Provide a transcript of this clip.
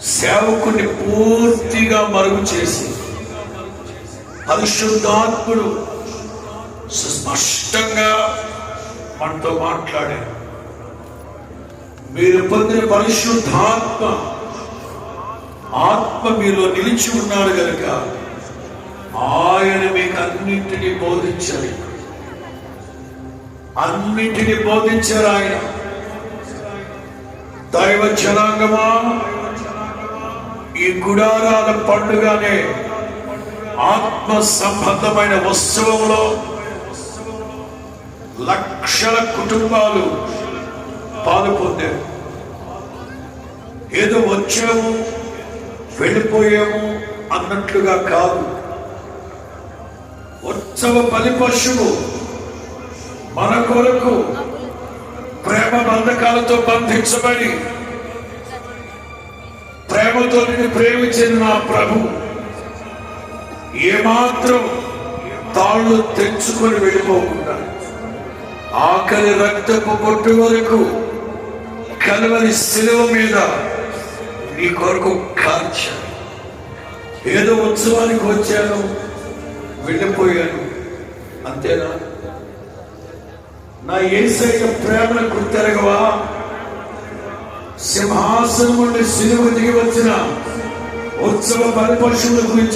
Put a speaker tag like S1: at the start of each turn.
S1: సేవకుని పూర్తిగా మరుగు చేసి పరిశుద్ధాత్ముడు స్పష్టంగా మనతో మాట్లాడారు. మీరు పొందిన పరిశుద్ధాత్మ మీలో నిలిచి ఉన్నాడు కనుక ఆయన మీకు అన్నింటినీ బోధించాలి. అన్నింటినీ బోధించారు ఆయన. దైవ జనాంగమా, ఈ గుడారాల పండుగనే ఆత్మ సంబంధమైన ఉత్సవంలో లక్షల కుటుంబాలు పాలు పొందారు. ఏదో వచ్చాము వెళ్ళిపోయాము అన్నట్లుగా కాదు. ఉత్సవ బలి పశువు మన కొరకు ప్రేమ బంధకాలతో బంధించబడి ప్రేమతో నిన్ను ప్రేమించిన నా ప్రభు ఏమాత్రం తాళ్ళు తెంచుకొని వెళ్ళిపోకుండా ఆఖరి రక్తపు బొట్టు వరకు కలువరి శిలువ మీద నీ కొరకు కార్చాను. ఏదో ఉత్సవానికి వచ్చాను వెళ్ళిపోయాను అంతేనా? నా యేసయ్య ప్రేమను గుర్తెరగవా? సింహాసనం నుండి శిలువ దిగి వచ్చిన ఉత్సవ బలి పశువుల గురించి